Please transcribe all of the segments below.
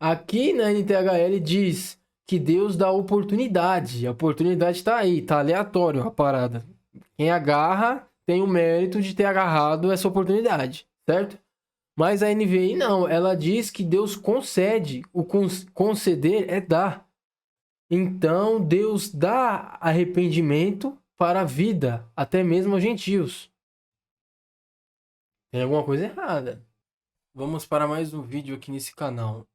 Aqui na NTHL diz que Deus dá oportunidade. A oportunidade está aí, tá aleatório a parada. Quem agarra tem o mérito de ter agarrado essa oportunidade, certo? Mas a NVI não, ela diz que Deus concede. O conceder é dar. Então Deus dá arrependimento para a vida, até mesmo aos gentios. Tem alguma coisa errada. Vamos para mais um vídeo aqui nesse canal.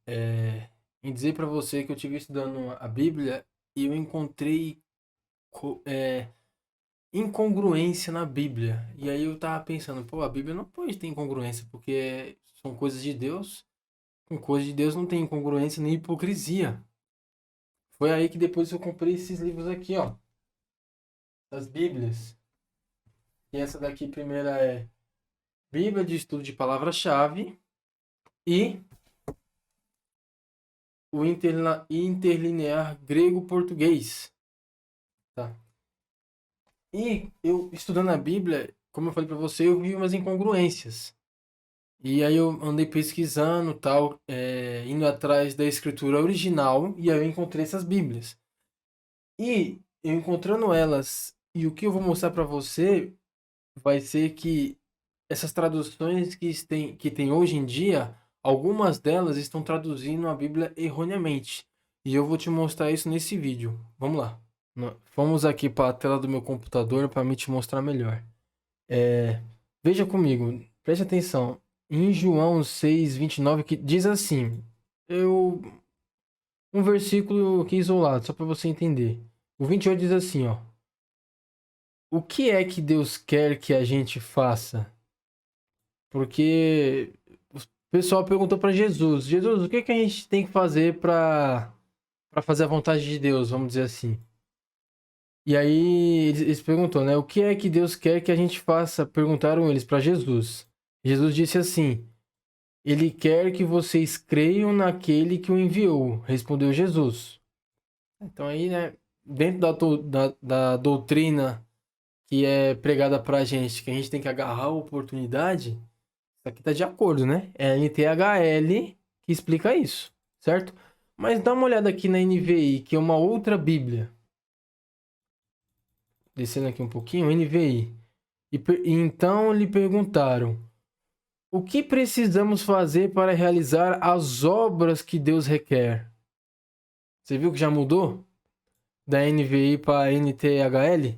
Em dizer para você que eu estive estudando a Bíblia e eu encontrei incongruência na Bíblia. E aí eu tava pensando, pô, a Bíblia não pode ter incongruência, porque são coisas de Deus. Com coisas de Deus não tem incongruência nem hipocrisia. Foi aí que depois eu comprei esses livros aqui, ó. Das Bíblias. E essa daqui primeira é Bíblia de Estudo de Palavra-Chave e o interlinear grego-português. Tá? E eu, estudando a Bíblia, como eu falei para você, eu vi umas incongruências. E aí eu andei pesquisando, tal, indo atrás da escritura original, e aí eu encontrei essas Bíblias. E eu encontrando elas, e o que eu vou mostrar para você vai ser que essas traduções que tem hoje em dia, algumas delas estão traduzindo a Bíblia erroneamente. E eu vou te mostrar isso nesse vídeo. Vamos lá. Vamos aqui para a tela do meu computador para me te mostrar melhor. Veja comigo, preste atenção. Em João 6:29 que diz assim, um versículo aqui isolado, só para você entender. O 28 diz assim, ó. O que é que Deus quer que a gente faça? Porque o pessoal perguntou para Jesus, Jesus, o que que a gente tem que fazer para fazer a vontade de Deus, vamos dizer assim. E aí eles perguntou, né? O que é que Deus quer que a gente faça? Perguntaram eles para Jesus. Jesus disse assim: Ele quer que vocês creiam naquele que o enviou, respondeu Jesus. Então aí, né? Dentro da doutrina que é pregada pra gente, que a gente tem que agarrar a oportunidade, isso aqui tá de acordo, né? É a NTHL que explica isso, certo? Mas dá uma olhada aqui na NVI, que é uma outra Bíblia. Descendo aqui um pouquinho, NVI. E então lhe perguntaram: o que precisamos fazer para realizar as obras que Deus requer? Você viu que já mudou? Da NVI para NTHL?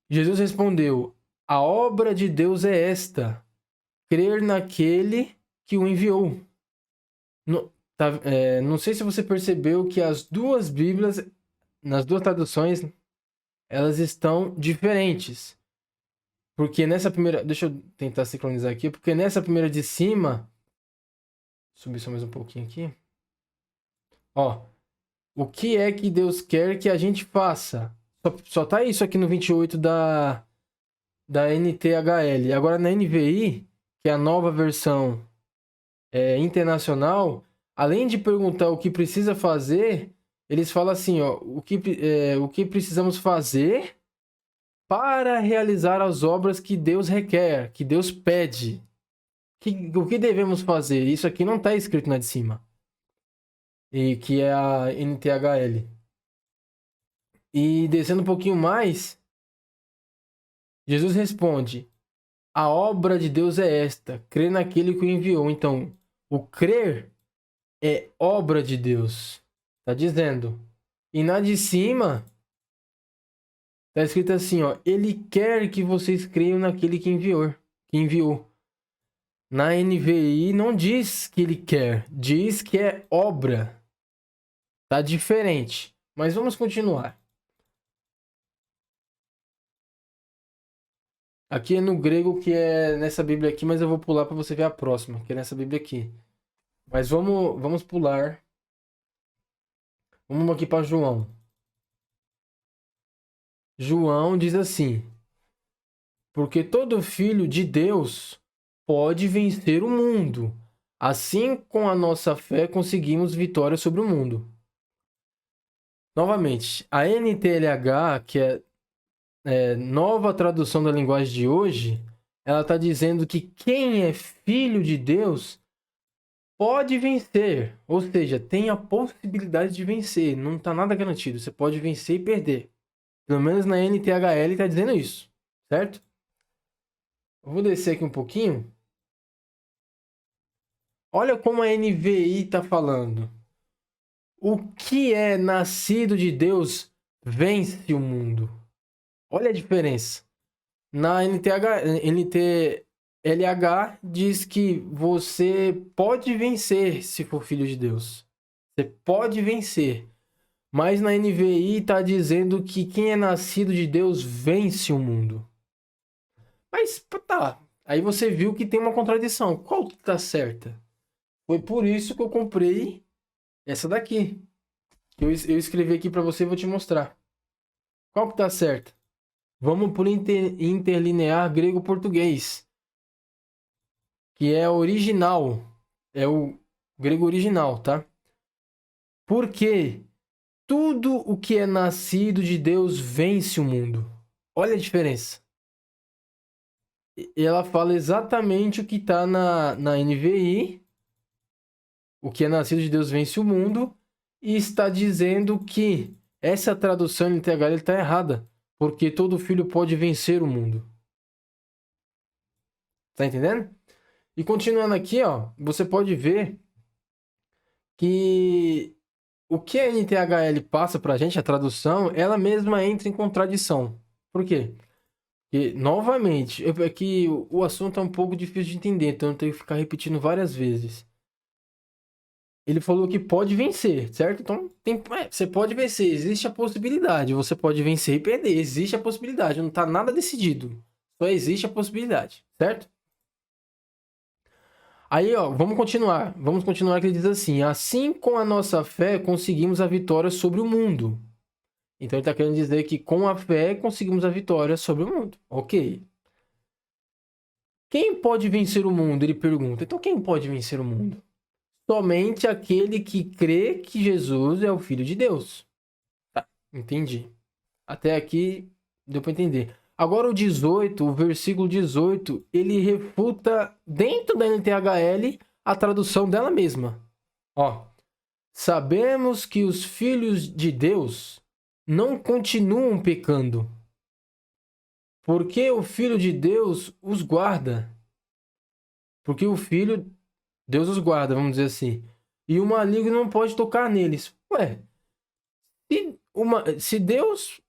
Jesus respondeu: a obra de Deus é esta, crer naquele que o enviou. Não sei se você percebeu que as duas Bíblias, nas duas traduções, elas estão diferentes. Porque nessa primeira. Deixa eu tentar sincronizar aqui. Porque nessa primeira de cima. Subir só mais um pouquinho aqui. Ó. O que é que Deus quer que a gente faça? Só tá isso aqui no 28 da NTHL. Agora na NVI, que é a nova versão internacional, além de perguntar o que precisa fazer, eles falam assim, ó, o que precisamos fazer para realizar as obras que Deus requer, que Deus pede. O que devemos fazer? Isso aqui não está escrito na de cima. E que é a NTHL. E descendo um pouquinho mais, Jesus responde: a obra de Deus é esta, crer naquele que o enviou. Então, o crer é obra de Deus. Tá dizendo. E na de cima, tá escrito assim, ó. Ele quer que vocês creiam naquele que enviou. Que enviou. Na NVI não diz que ele quer, diz que é obra. Tá diferente. Mas vamos continuar. Aqui é no grego, que é nessa Bíblia aqui, mas eu vou pular para você ver a próxima, que é nessa Bíblia aqui. Mas vamos pular. Vamos aqui para João. João diz assim: porque todo filho de Deus pode vencer o mundo. Assim, com a nossa fé, conseguimos vitória sobre o mundo. Novamente, a NTLH, que é nova tradução da linguagem de hoje, ela está dizendo que quem é filho de Deus pode vencer, ou seja, tem a possibilidade de vencer, não está nada garantido, você pode vencer e perder. Pelo menos na NTHL está dizendo isso, certo? Eu vou descer aqui um pouquinho. Olha como a NVI está falando. O que é nascido de Deus vence o mundo. Olha a diferença. Na NTLH diz que você pode vencer se for filho de Deus. Você pode vencer. Mas na NVI está dizendo que quem é nascido de Deus vence o mundo. Mas tá. Aí você viu que tem uma contradição. Qual que tá certa? Foi por isso que eu comprei essa daqui. Eu escrevi aqui para você e vou te mostrar. Qual que tá certa? Vamos por interlinear grego-português, que é original. É o grego original, tá? Porque tudo o que é nascido de Deus vence o mundo. Olha a diferença. Ela fala exatamente o que está na NVI. O que é nascido de Deus vence o mundo. E está dizendo que essa tradução em TH está errada. Porque todo filho pode vencer o mundo. Tá entendendo? E continuando aqui, ó, você pode ver que o que a NTHL passa pra gente, a tradução, ela mesma entra em contradição. Por quê? Porque, novamente, é que o assunto é um pouco difícil de entender, então eu tenho que ficar repetindo várias vezes. Ele falou que pode vencer, certo? Então, você pode vencer, existe a possibilidade. Você pode vencer e perder, existe a possibilidade. Não está nada decidido, só existe a possibilidade, certo? Aí, ó, vamos continuar. Vamos continuar que ele diz assim: assim com a nossa fé conseguimos a vitória sobre o mundo. Então ele está querendo dizer que com a fé conseguimos a vitória sobre o mundo. Ok. Quem pode vencer o mundo? Ele pergunta. Então quem pode vencer o mundo? Somente aquele que crê que Jesus é o Filho de Deus. Tá, entendi. Até aqui deu para entender. Agora o 18, o versículo 18, ele refuta dentro da NTHL a tradução dela mesma. Ó, sabemos que os filhos de Deus não continuam pecando, porque o Filho de Deus os guarda. Porque o Filho, Deus os guarda, vamos dizer assim. E o maligno não pode tocar neles. Ué, se Deus,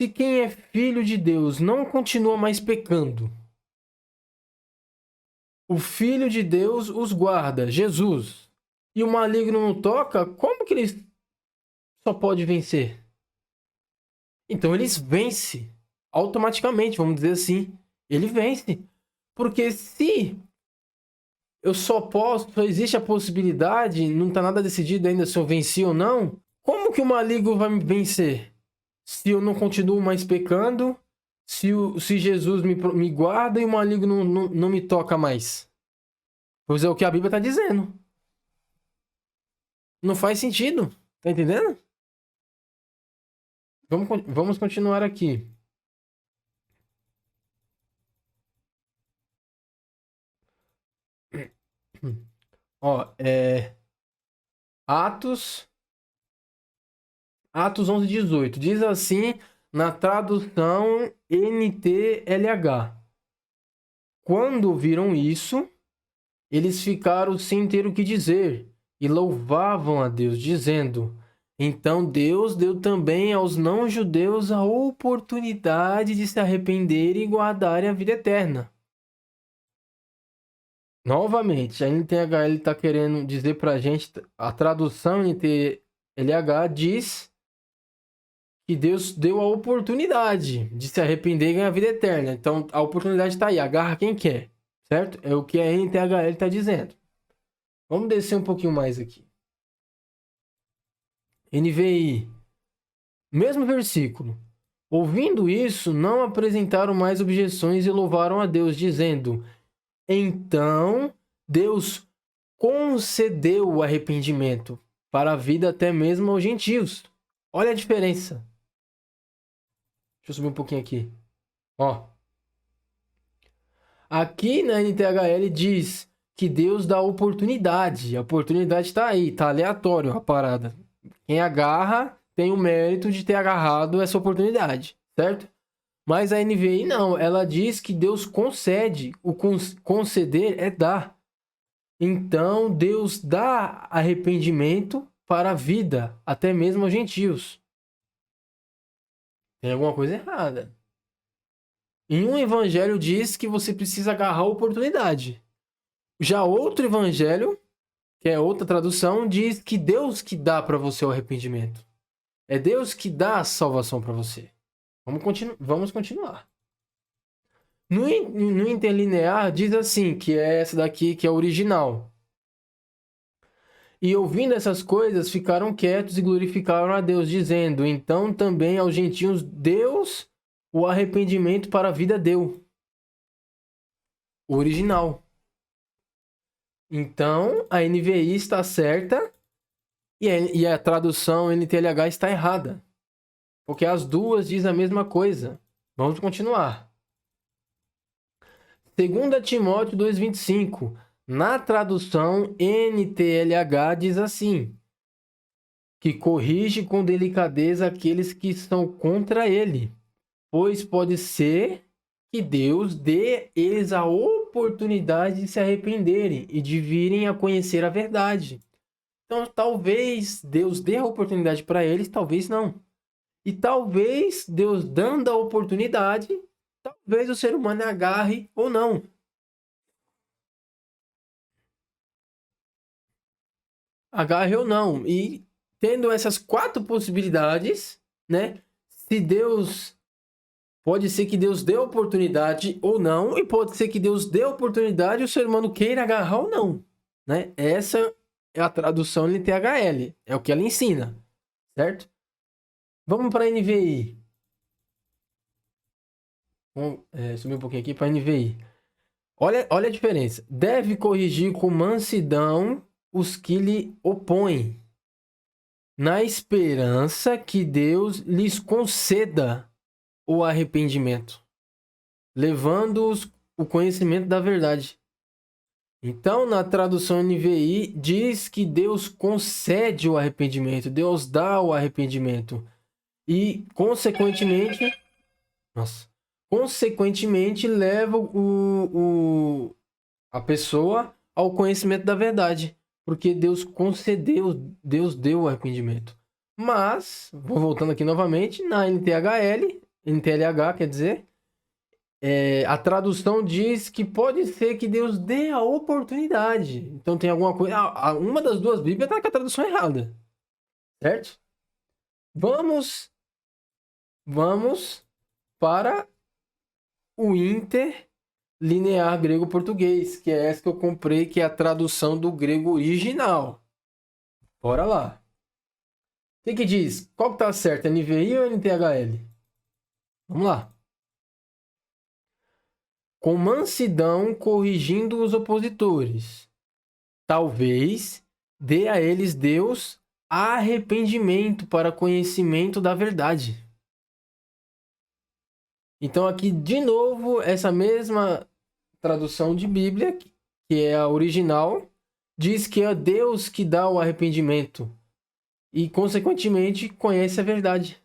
se quem é filho de Deus não continua mais pecando, o Filho de Deus os guarda, Jesus, e o maligno não toca, como que ele só pode vencer? Então eles vencem automaticamente, vamos dizer assim. Ele vence. Porque se eu só posso, só existe a possibilidade, não está nada decidido ainda se eu venci ou não, como que o maligno vai me vencer? Se eu não continuo mais pecando, se Jesus me guarda e o maligno não me toca mais. Pois é o que a Bíblia está dizendo. Não faz sentido. Tá entendendo? Vamos continuar aqui. Ó, Atos 11:18. Diz assim na tradução NTLH. Quando viram isso, eles ficaram sem ter o que dizer e louvavam a Deus, dizendo: então Deus deu também aos não-judeus a oportunidade de se arrependerem e guardarem a vida eterna. Novamente, a NTHL está querendo dizer para a gente, a tradução NTLH diz que Deus deu a oportunidade de se arrepender e ganhar a vida eterna. Então, a oportunidade está aí, agarra quem quer, certo? É o que a NTHL está dizendo. Vamos descer um pouquinho mais aqui. NVI, mesmo versículo. Ouvindo isso, não apresentaram mais objeções e louvaram a Deus, dizendo: então Deus concedeu o arrependimento para a vida até mesmo aos gentios. Olha a diferença. Deixa eu subir um pouquinho aqui. Ó. Aqui na NTHL diz que Deus dá oportunidade. A oportunidade está aí, tá aleatório a parada. Quem agarra tem o mérito de ter agarrado essa oportunidade, certo? Mas a NVI não, ela diz que Deus concede, o conceder é dar. Então Deus dá arrependimento para a vida, até mesmo aos gentios. Tem alguma coisa errada. Em um evangelho diz que você precisa agarrar a oportunidade. Já outro evangelho, que é outra tradução, diz que Deus que dá para você o arrependimento. É Deus que dá a salvação para você. Vamos continuar. No interlinear diz assim, que é essa daqui que é a original. E ouvindo essas coisas, ficaram quietos e glorificaram a Deus, dizendo: então também aos gentios Deus o arrependimento para a vida deu. O original. Então, a NVI está certa e a tradução NTLH está errada. Porque as duas dizem a mesma coisa. Vamos continuar. 2 Timóteo 2,25. Na tradução NTLH diz assim: que corrige com delicadeza aqueles que estão contra ele, pois pode ser que Deus dê eles a oportunidade de se arrependerem e de virem a conhecer a verdade. Então, talvez Deus dê a oportunidade para eles, talvez não. E talvez Deus dando a oportunidade, talvez o ser humano agarre ou não. Agarre ou não. E tendo essas 4 possibilidades, né? Se Deus... Pode ser que Deus dê a oportunidade ou não, e pode ser que Deus dê a oportunidade e o ser humano queira agarrar ou não, né? Essa é a tradução NTHL, é o que ela ensina, certo? Vamos para a NVI. Vamos subir um pouquinho aqui para a NVI. Olha a diferença. Deve corrigir com mansidão os que lhe opõem, na esperança que Deus lhes conceda o arrependimento, levando-os o conhecimento da verdade. Então, na tradução NVI, diz que Deus concede o arrependimento, Deus dá o arrependimento. E, consequentemente, leva a pessoa ao conhecimento da verdade. Porque Deus concedeu, Deus deu o arrependimento. Mas, vou voltando aqui novamente, na NTLH, quer dizer, a tradução diz que pode ser que Deus dê a oportunidade. Então tem alguma coisa... uma das duas Bíblias está com a tradução errada. Certo? Vamos para o interlinear grego-português, que é essa que eu comprei, que é a tradução do grego original. Bora lá. O que diz? Qual que tá certo? NVI ou NTHL? Vamos lá. Com mansidão corrigindo os opositores. Talvez dê a eles Deus arrependimento para conhecimento da verdade. Então aqui, de novo, essa mesma tradução de Bíblia, que é a original, diz que é Deus que dá o arrependimento e, consequentemente, conhece a verdade.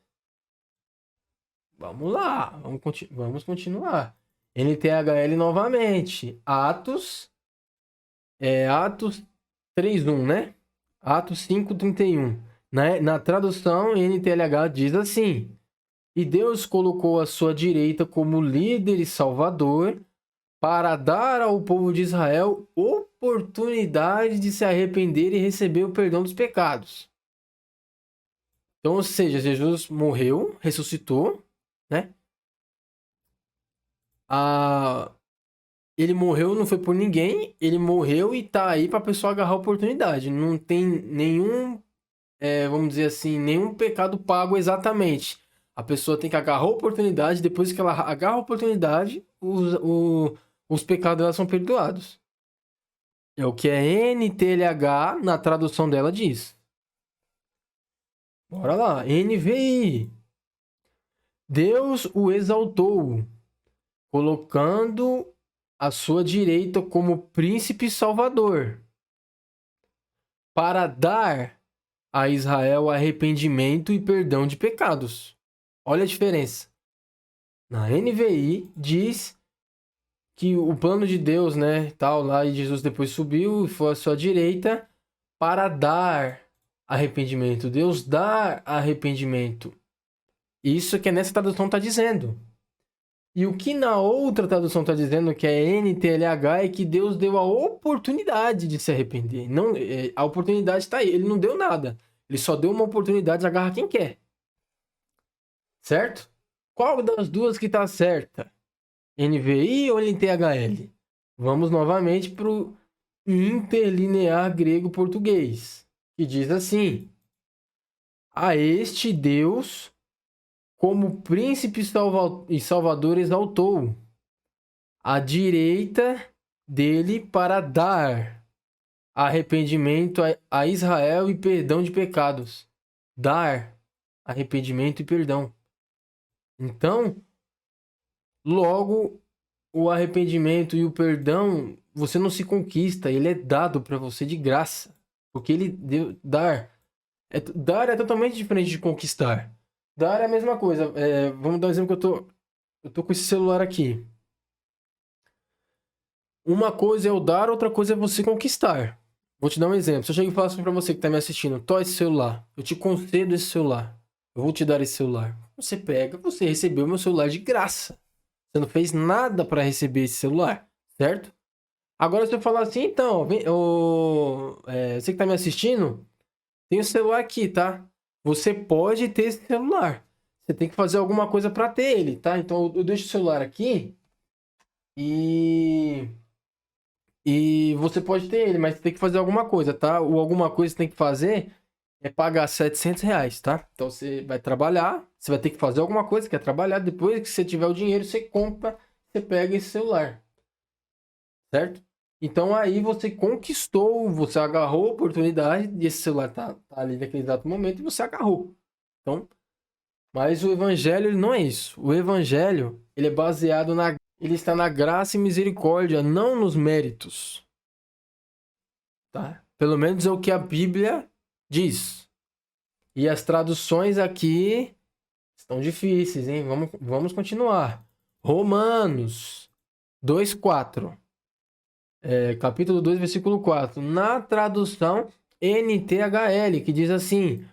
Vamos lá, vamos continuar. NTHL novamente. Atos 3:1, né? Atos 5:31. Na tradução, NTLH diz assim: e Deus colocou à sua direita como líder e salvador para dar ao povo de Israel oportunidade de se arrepender e receber o perdão dos pecados. Então, ou seja, Jesus morreu, ressuscitou, né? Ele morreu, não foi por ninguém, ele morreu e tá aí para a pessoa agarrar a oportunidade. Não tem nenhum, vamos dizer assim, nenhum pecado pago exatamente. A pessoa tem que agarrar a oportunidade, depois que ela agarra a oportunidade, os pecados dela são perdoados. É o que a NTLH, na tradução dela, diz. Bora lá. NVI. Deus o exaltou, colocando à sua direita como príncipe salvador, para dar a Israel arrependimento e perdão de pecados. Olha a diferença. Na NVI diz que o plano de Deus, né, tal, lá e Jesus depois subiu e foi à sua direita para dar arrependimento. Deus dá arrependimento. Isso que nessa tradução está dizendo. E o que na outra tradução está dizendo, que é NTLH, é que Deus deu a oportunidade de se arrepender. Não, a oportunidade está aí. Ele não deu nada. Ele só deu uma oportunidade de agarrar quem quer. Certo? Qual das duas que está certa? NVI ou NTHL? Vamos novamente para o interlinear grego-português, que diz assim: a este Deus, como príncipe e salvador, exaltou à direita dele para dar arrependimento a Israel e perdão de pecados. Dar arrependimento e perdão. Então, logo, o arrependimento e o perdão, você não se conquista, ele é dado para você de graça. Porque ele deu dar. Dar é totalmente diferente de conquistar. Dar é a mesma coisa. Vamos dar um exemplo que eu tô com esse celular aqui. Uma coisa é o dar, outra coisa é você conquistar. Vou te dar um exemplo. Se eu chego e falo assim pra você que tá me assistindo, toma esse celular. Eu te concedo esse celular. Eu vou te dar esse celular. Você pega, você recebeu meu celular de graça. Você não fez nada para receber esse celular, certo? Agora se eu falar assim, então, você que tá me assistindo, tem o celular aqui, tá? Você pode ter esse celular. Você tem que fazer alguma coisa para ter ele, tá? Então eu deixo o celular aqui e você pode ter ele, mas você tem que fazer alguma coisa, tá? O alguma coisa que você tem que fazer é pagar R$ 700, tá? Então você vai trabalhar, você vai ter que fazer alguma coisa, quer trabalhar, depois que você tiver o dinheiro, você compra, você pega esse celular, certo? Então aí você conquistou, você agarrou a oportunidade, e esse celular tá ali naquele exato momento e você agarrou. Então, mas o evangelho ele não é isso. O evangelho, ele é baseado ele está na graça e misericórdia, não nos méritos. Tá? Pelo menos é o que a Bíblia diz. E as traduções aqui estão difíceis, hein? Vamos continuar. Romanos 2:4. Capítulo 2, versículo 4. Na tradução NTHL, que diz assim: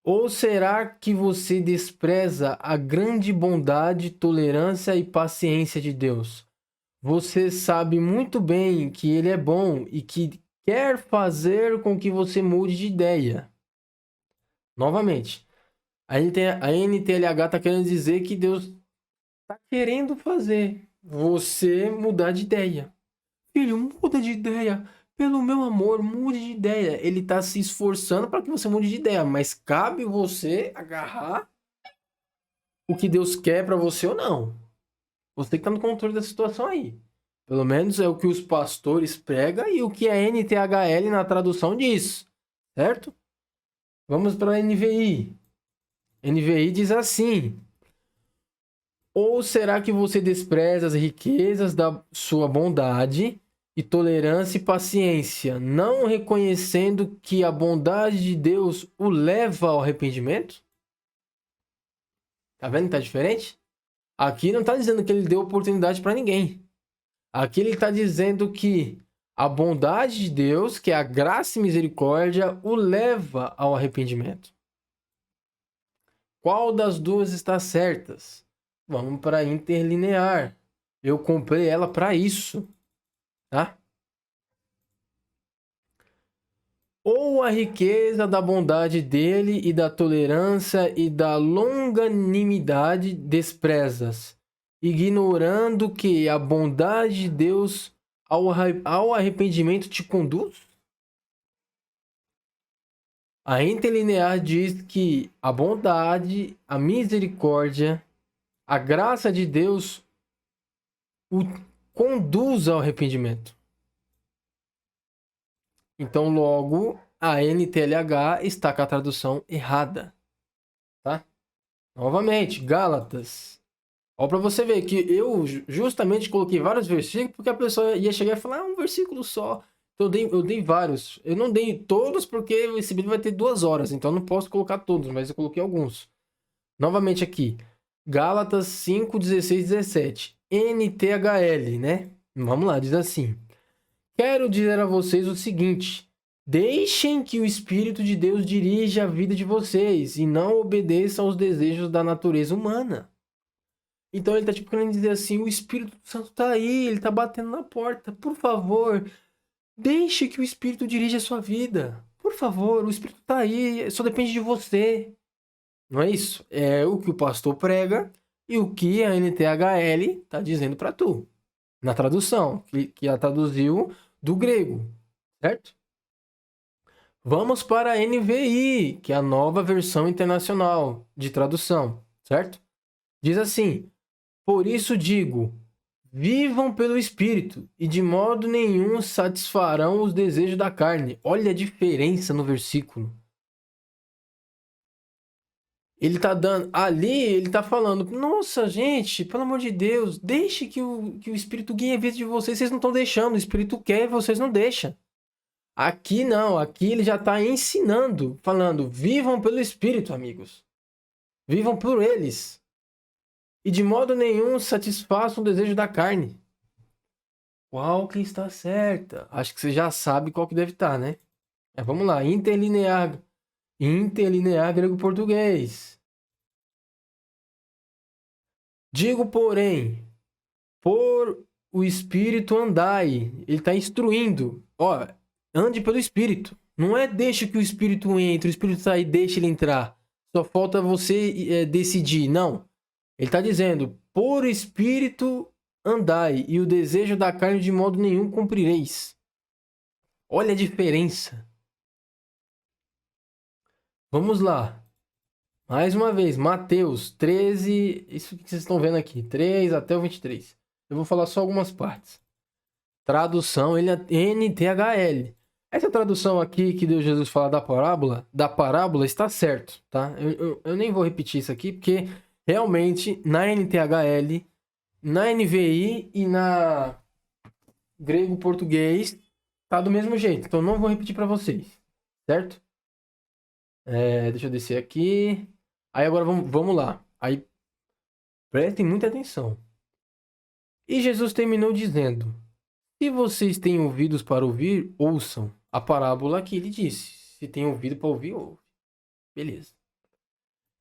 ou será que você despreza a grande bondade, tolerância e paciência de Deus? Você sabe muito bem que Ele é bom e que quer fazer com que você mude de ideia. Novamente, a NTLH está querendo dizer que Deus está querendo fazer você mudar de ideia. Filho, muda de ideia. Pelo meu amor, mude de ideia. Ele está se esforçando para que você mude de ideia, mas cabe você agarrar o que Deus quer para você ou não. Você que está no controle da situação aí. Pelo menos é o que os pastores pregam e o que a NTHL na tradução diz, certo? Vamos para a NVI. NVI diz assim: ou será que você despreza as riquezas da sua bondade e tolerância e paciência, não reconhecendo que a bondade de Deus o leva ao arrependimento? Tá vendo que tá diferente? Aqui não tá dizendo que ele deu oportunidade para ninguém. Aqui ele está dizendo que a bondade de Deus, que é a graça e misericórdia, o leva ao arrependimento. Qual das duas está certas? Vamos para interlinear. Eu comprei ela para isso, tá? Ou a riqueza da bondade dele e da tolerância e da longanimidade desprezas, ignorando que a bondade de Deus ao arrependimento te conduz? A interlinear diz que a bondade, a misericórdia, a graça de Deus o conduz ao arrependimento. Então, logo, a NTLH está com a tradução errada. Tá? Novamente, Gálatas Ó, pra você ver que eu justamente coloquei vários versículos porque a pessoa ia chegar e falar, um versículo só. Então eu dei vários. Eu não dei todos porque esse vídeo vai ter 2 horas, então eu não posso colocar todos, mas eu coloquei alguns. Novamente aqui, Gálatas 5, 16, 17. NTHL, né? Vamos lá, diz assim. Quero dizer a vocês o seguinte: deixem que o Espírito de Deus dirija a vida de vocês e não obedeçam aos desejos da natureza humana. Então ele tá tipo querendo dizer assim, o Espírito Santo tá aí, ele tá batendo na porta. Por favor, deixe que o Espírito dirija a sua vida. Por favor, o Espírito tá aí, só depende de você. Não é isso? É o que o pastor prega e o que a NTHL tá dizendo para tu. Na tradução, que ela traduziu do grego, certo? Vamos para a NVI, que é a nova versão internacional de tradução, certo? Diz assim: por isso digo, vivam pelo Espírito, e de modo nenhum satisfarão os desejos da carne. Olha a diferença no versículo. Ele tá dando. Ali, ele tá falando: nossa, gente, pelo amor de Deus, deixe que o Espírito guie a vida de vocês. Vocês não estão deixando. O Espírito quer e vocês não deixam. Aqui não. Aqui ele já tá ensinando, falando: vivam pelo Espírito, amigos. Vivam por eles. E de modo nenhum satisfaçam o desejo da carne. Qual que está certa? Acho que você já sabe qual que deve estar, né? Vamos lá. Interlinear. Interlinear grego-português. Digo, porém, por o Espírito andai. Ele está instruindo. Ó, ande pelo Espírito. Não é deixa que o Espírito entre, o Espírito sair, deixa ele entrar. Só falta você decidir. Não. Ele está dizendo, por Espírito andai, e o desejo da carne de modo nenhum cumprireis. Olha a diferença. Vamos lá. Mais uma vez, Mateus 13, isso que vocês estão vendo aqui, 3 até o 23. Eu vou falar só algumas partes. Tradução, ele é NTHL. Essa tradução aqui que Deus Jesus fala da parábola está certo, tá? Eu nem vou repetir isso aqui, porque realmente na NTHL, na NVI e na grego-português tá do mesmo jeito. Então não vou repetir para vocês, certo? Deixa eu descer aqui. Aí agora vamos lá. Aí prestem muita atenção. E Jesus terminou dizendo: se vocês têm ouvidos para ouvir, ouçam. A parábola que ele disse. Se tem ouvido para ouvir, ouve. Beleza.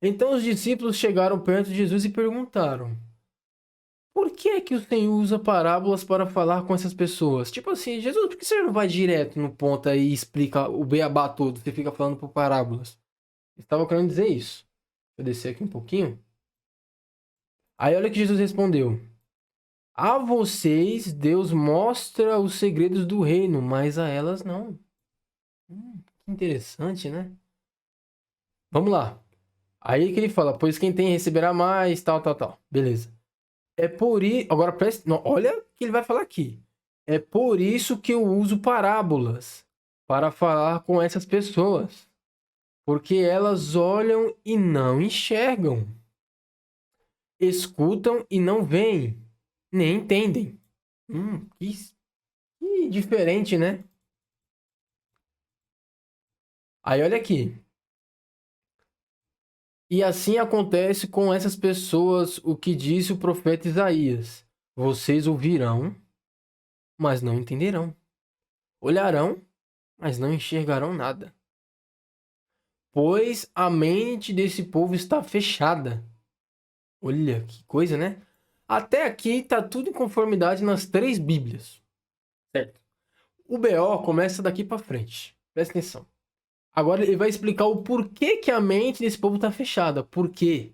Então os discípulos chegaram perto de Jesus e perguntaram: por que é que o Senhor usa parábolas para falar com essas pessoas? Tipo assim, Jesus, por que você não vai direto no ponto aí e explica o beabá todo? Você fica falando por parábolas. Estava querendo dizer isso. Deixa eu descer aqui um pouquinho. Aí olha que Jesus respondeu: a vocês Deus mostra os segredos do reino, mas a elas não. Que interessante, né? Vamos lá. Aí que ele fala: pois quem tem receberá mais, tal, tal, tal. Beleza. É por isso. Agora preste. Não, olha o que ele vai falar aqui. É por isso que eu uso parábolas para falar com essas pessoas. Porque elas olham e não enxergam. Escutam e não veem. Nem entendem. Que diferente, né? Aí olha aqui. E assim acontece com essas pessoas o que disse o profeta Isaías: vocês ouvirão, mas não entenderão. Olharão, mas não enxergarão nada. Pois a mente desse povo está fechada. Olha que coisa, né? Até aqui tá tudo em conformidade nas 3 Bíblias. Certo? O BO começa daqui para frente. Presta atenção. Agora ele vai explicar o porquê que a mente desse povo tá fechada. Por quê?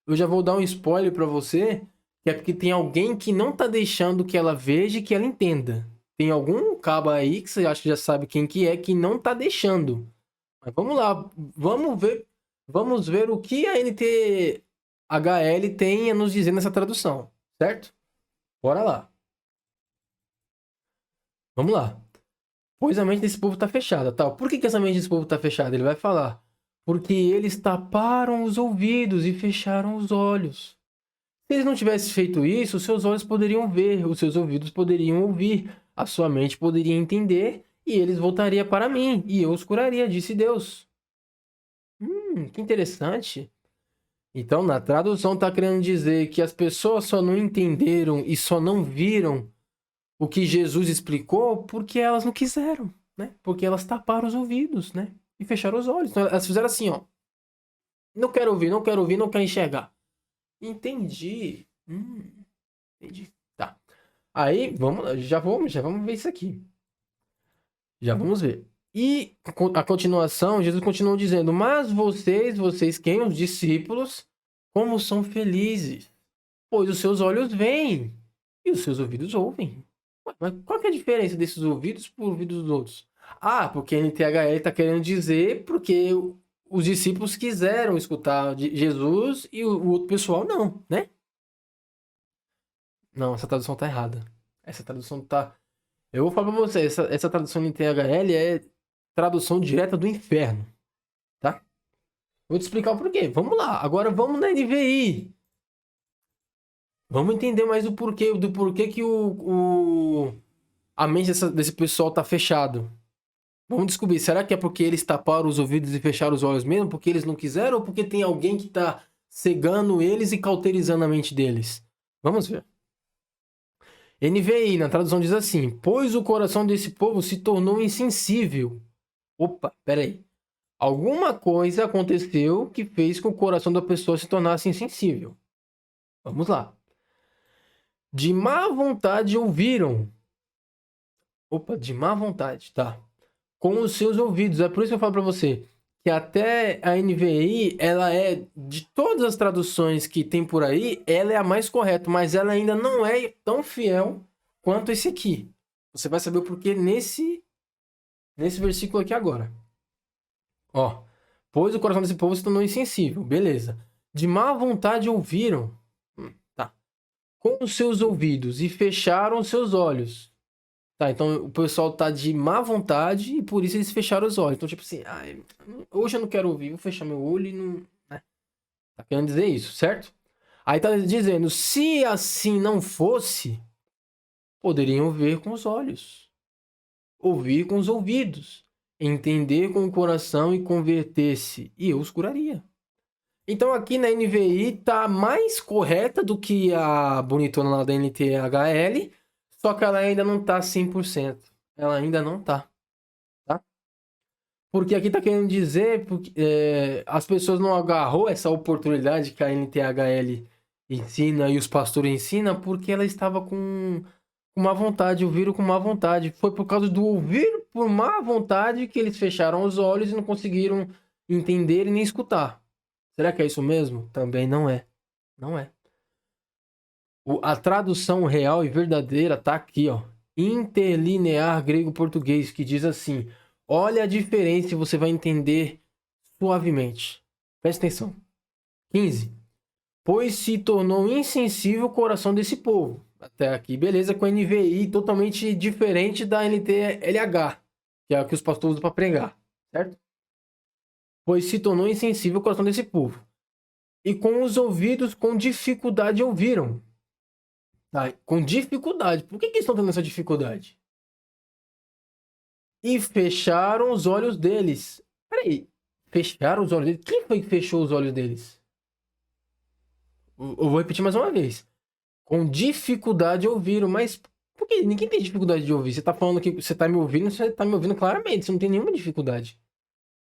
Eu já vou dar um spoiler para você, que é porque tem alguém que não tá deixando que ela veja e que ela entenda. Tem algum cabo aí que você acha que já sabe quem que é que não tá deixando. Mas vamos lá, vamos ver o que a NTHL tem a nos dizer nessa tradução, certo? Bora lá. Vamos lá. Pois a mente desse povo está fechada, tal. Por que essa mente desse povo está fechada? Ele vai falar. Porque eles taparam os ouvidos e fecharam os olhos. Se eles não tivessem feito isso, os seus olhos poderiam ver, os seus ouvidos poderiam ouvir, a sua mente poderia entender e eles voltariam para mim e eu os curaria, disse Deus. Que interessante. Então, na tradução está querendo dizer que as pessoas só não entenderam e só não viram o que Jesus explicou porque elas não quiseram, né? Porque elas taparam os ouvidos, né? E fecharam os olhos. Então, elas fizeram assim, ó. Não quero ouvir, não quero ouvir, não quero enxergar. Entendi. Entendi. Tá. Aí, já vamos ver isso aqui. Já vamos ver. E a continuação, Jesus continuou dizendo: mas vocês quem? Os discípulos, como são felizes, pois os seus olhos veem e os seus ouvidos ouvem. Mas qual que é a diferença desses ouvidos por ouvidos dos outros? Ah, porque a NTHL está querendo dizer porque os discípulos quiseram escutar de Jesus e o outro pessoal não, né? Não, essa tradução tá errada. Essa tradução tá... Eu vou falar pra você, essa tradução em THL é tradução direta do inferno, tá? Vou te explicar o porquê. Vamos lá, agora vamos na NVI. Vamos entender mais do porquê que a mente desse pessoal tá fechado. Vamos descobrir, será que é porque eles taparam os ouvidos e fecharam os olhos mesmo? Porque eles não quiseram ou porque tem alguém que tá cegando eles e cauterizando a mente deles? Vamos ver. NVI, na tradução diz assim: pois o coração desse povo se tornou insensível. Opa, peraí. Alguma coisa aconteceu que fez com que o coração da pessoa se tornasse insensível. Vamos lá. De má vontade ouviram. Opa, de má vontade, tá. Com os seus ouvidos. É por isso que eu falo pra você que até a NVI, ela é, de todas as traduções que tem por aí, ela é a mais correta, mas ela ainda não é tão fiel quanto esse aqui. Você vai saber o porquê nesse versículo aqui agora. Ó, pois o coração desse povo se tornou insensível, beleza. De má vontade ouviram, tá, com os seus ouvidos e fecharam os seus olhos. Tá, então o pessoal tá de má vontade e por isso eles fecharam os olhos. Então, tipo assim, hoje eu não quero ouvir, vou fechar meu olho e não... né? Tá querendo dizer isso, certo? Aí tá dizendo, se assim não fosse, poderiam ver com os olhos, ouvir com os ouvidos, entender com o coração e converter-se, e eu os curaria. Então aqui na NVI tá mais correta do que a bonitona lá da NTHL, só que ela ainda não tá 100%. Ela ainda não tá. Porque aqui tá querendo dizer porque as pessoas não agarrou essa oportunidade que a NTHL ensina e os pastores ensinam porque ela estava com má vontade, ouviram com má vontade. Foi por causa do ouvir por má vontade que eles fecharam os olhos e não conseguiram entender e nem escutar. Será que é isso mesmo? Também não é. Não é. A tradução real e verdadeira tá aqui, ó. Interlinear grego-português, que diz assim: olha a diferença e você vai entender suavemente. Presta atenção. 15. Pois se tornou insensível o coração desse povo. Até aqui, beleza, com a NVI totalmente diferente da NTLH, que é a que os pastores usam para pregar, certo? Pois se tornou insensível o coração desse povo. E com os ouvidos com dificuldade ouviram. Tá, com dificuldade. Por que eles estão tendo essa dificuldade? E fecharam os olhos deles. Peraí, fecharam os olhos deles? Quem foi que fechou os olhos deles? Eu vou repetir mais uma vez. Com dificuldade ouviram, mas por que? Ninguém tem dificuldade de ouvir. Você tá falando que você tá me ouvindo claramente, você não tem nenhuma dificuldade.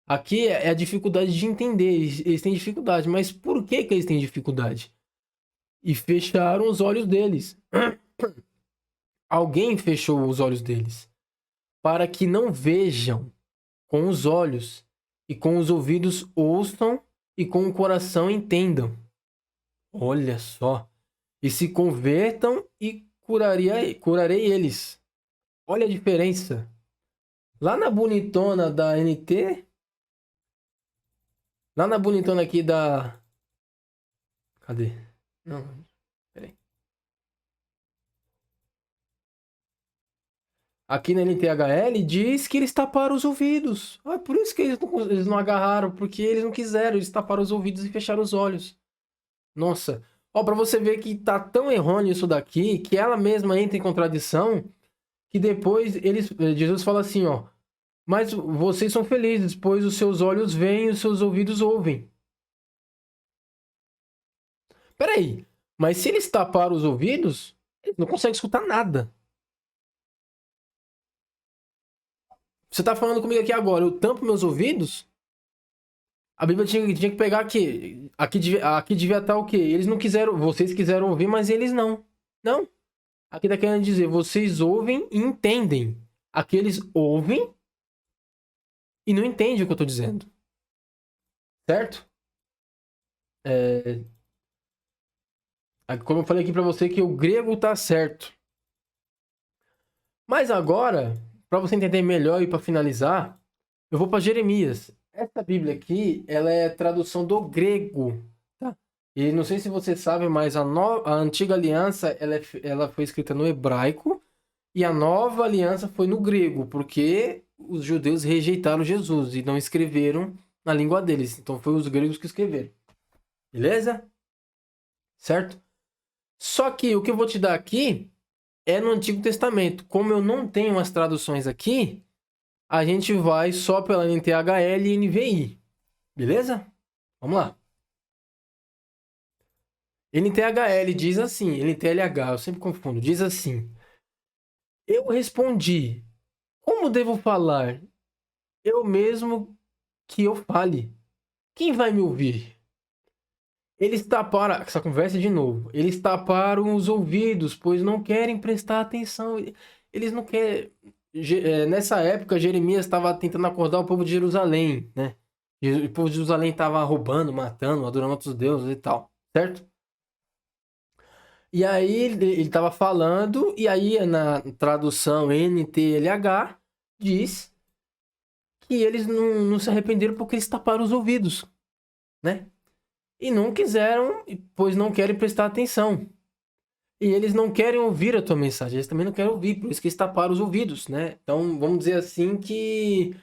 Aqui é a dificuldade de entender, eles têm dificuldade, mas por que eles têm dificuldade? E fecharam os olhos deles. Alguém fechou os olhos deles para que não vejam com os olhos e com os ouvidos ouçam e com o coração entendam. Olha só. E se convertam e curarei eles. Olha a diferença. Lá na bonitona da NT, lá na bonitona aqui da... Cadê? Não, peraí. Aqui na NTHL diz que eles taparam os ouvidos. Ah, por isso que eles não agarraram, porque eles não quiseram, eles taparam os ouvidos e fecharam os olhos. Nossa, Ó, para você ver que tá tão errôneo isso daqui, que ela mesma entra em contradição, que depois Jesus fala assim, ó, mas vocês são felizes, pois os seus olhos veem e os seus ouvidos ouvem. Peraí, mas se eles taparam os ouvidos, eles não conseguem escutar nada. Você tá falando comigo aqui agora, eu tampo meus ouvidos? A Bíblia tinha que pegar aqui. Aqui devia estar o quê? Eles não quiseram. Vocês quiseram ouvir, mas eles não. Não. Aqui tá querendo dizer, vocês ouvem e entendem. Aqueles ouvem e não entendem o que eu tô dizendo. Certo? É, como eu falei aqui pra você que o grego tá certo. Mas agora, para você entender melhor e para finalizar, eu vou para Jeremias. Essa Bíblia aqui, ela é tradução do grego, tá? E não sei se você sabe, mas a antiga aliança, ela foi escrita no hebraico e a nova aliança foi no grego, porque os judeus rejeitaram Jesus e não escreveram na língua deles. Então foi os gregos que escreveram. Beleza? Certo? Só que o que eu vou te dar aqui é no Antigo Testamento. Como eu não tenho as traduções aqui, a gente vai só pela NTHL e NVI. Beleza? Vamos lá. NTHL diz assim, NTLH, eu sempre confundo, diz assim: eu respondi, como devo falar? Eu mesmo que eu fale. Quem vai me ouvir? Eles taparam, essa conversa de novo, eles taparam os ouvidos, pois não querem prestar atenção. Eles não querem. Nessa época, Jeremias estava tentando acordar o povo de Jerusalém, né? O povo de Jerusalém estava roubando, matando, adorando outros deuses e tal, certo? E aí ele estava falando, e aí na tradução NTLH diz que eles não se arrependeram porque eles taparam os ouvidos, né? E não quiseram, pois não querem prestar atenção. E eles não querem ouvir a tua mensagem, eles também não querem ouvir, por isso que eles taparam os ouvidos, né? Então vamos dizer assim que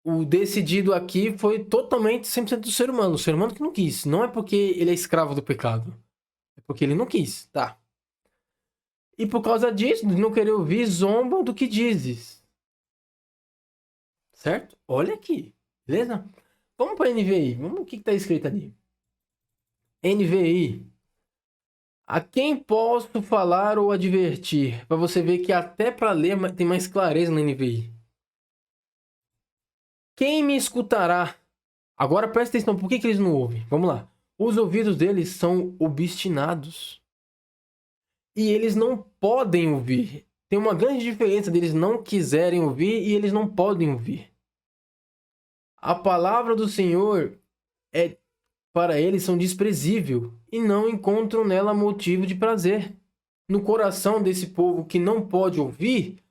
o decidido aqui foi totalmente 100% do ser humano. O ser humano que não quis. Não é porque ele é escravo do pecado. É porque ele não quis, tá? E por causa disso, de não querer ouvir, zombam do que dizes. Certo? Olha aqui. Beleza? Vamos para NVI. Vamos o que está escrito ali. NVI. A quem posso falar ou advertir? Para você ver que até para ler tem mais clareza na NVI. Quem me escutará? Agora presta atenção, por que eles não ouvem? Vamos lá. Os ouvidos deles são obstinados. E eles não podem ouvir. Tem uma grande diferença deles não quiserem ouvir e eles não podem ouvir. A palavra do Senhor é para eles são desprezível e não encontram nela motivo de prazer. No coração desse povo que não pode ouvir,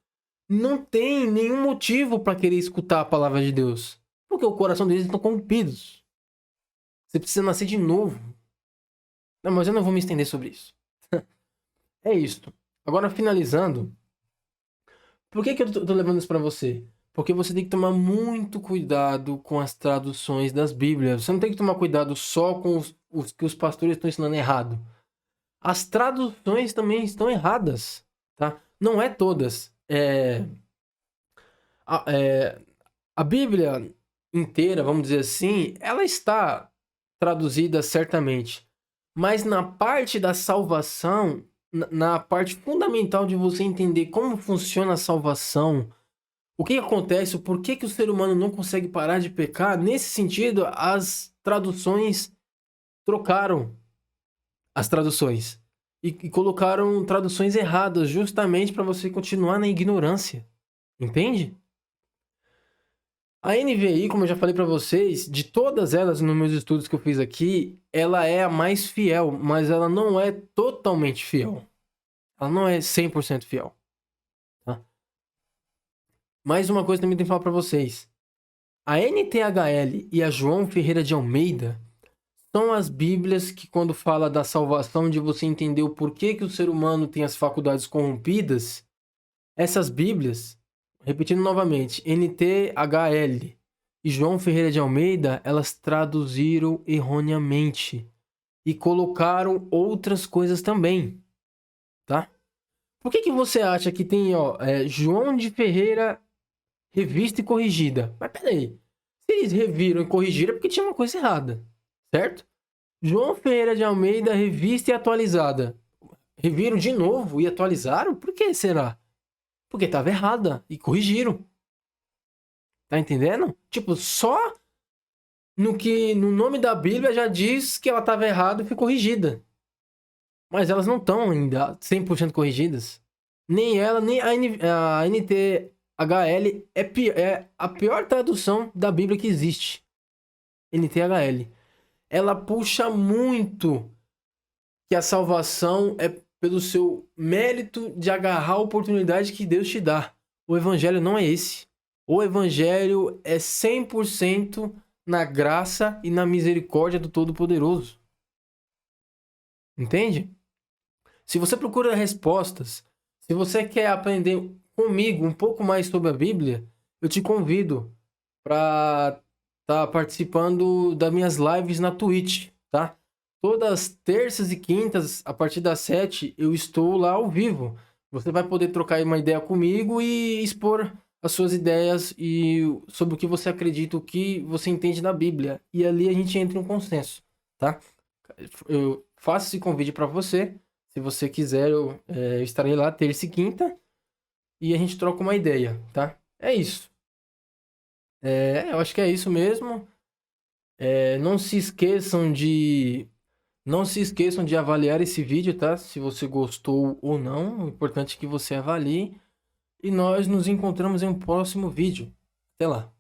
não tem nenhum motivo para querer escutar a palavra de Deus. Porque o coração deles estão corrompidos. Você precisa nascer de novo. Não, mas eu não vou me estender sobre isso. É isto. Agora, finalizando, por que eu tô levando isso para você? Porque você tem que tomar muito cuidado com as traduções das Bíblias. Você não tem que tomar cuidado só com os que os pastores estão ensinando errado. As traduções também estão erradas, tá? Não é todas. É, a Bíblia inteira, vamos dizer assim, ela está traduzida certamente. Mas na parte da salvação, na parte fundamental de você entender como funciona a salvação, o que acontece, o porquê que o ser humano não consegue parar de pecar, nesse sentido, as traduções trocaram as traduções. E colocaram traduções erradas, justamente para você continuar na ignorância. Entende? A NVI, como eu já falei para vocês, de todas elas nos meus estudos que eu fiz aqui, ela é a mais fiel, mas ela não é totalmente fiel. Ela não é 100% fiel. Tá? Mais uma coisa também tem que falar para vocês. A NTHL e a João Ferreira de Almeida são as bíblias que, quando fala da salvação, de você entender o porquê que o ser humano tem as faculdades corrompidas, essas bíblias, repetindo novamente, NTHL e João Ferreira de Almeida, elas traduziram erroneamente. e colocaram outras coisas também, tá? Por que você acha que tem, João de Ferreira revista e corrigida? Mas peraí, se eles reviram e corrigiram é porque tinha uma coisa errada, certo? João Ferreira de Almeida, revista e atualizada. Reviram de novo e atualizaram? Por que será? Porque estava errada e corrigiram. Tá entendendo? Tipo, só no nome da Bíblia já diz que ela estava errada e foi corrigida. Mas elas não estão ainda 100% corrigidas. Nem ela, nem a NTHL é a pior tradução da Bíblia que existe. NTHL. Ela puxa muito que a salvação é pelo seu mérito de agarrar a oportunidade que Deus te dá. O evangelho não é esse. O evangelho é 100% na graça e na misericórdia do Todo-Poderoso. Entende? Se você procura respostas, se você quer aprender comigo um pouco mais sobre a Bíblia, eu te convido para estar participando das minhas lives na Twitch, tá? Todas as terças e quintas, a partir das 7, eu estou lá ao vivo. Você vai poder trocar uma ideia comigo e expor as suas ideias e sobre o que você acredita, o que você entende da Bíblia. E ali a gente entra em um consenso, tá? Eu faço esse convite para você. Se você quiser, eu estarei lá terça e quinta e a gente troca uma ideia, tá? É isso. Eu acho que é isso mesmo. Não se esqueçam de avaliar esse vídeo, tá? Se você gostou ou não, o importante é que você avalie. E nós nos encontramos em um próximo vídeo. Até lá.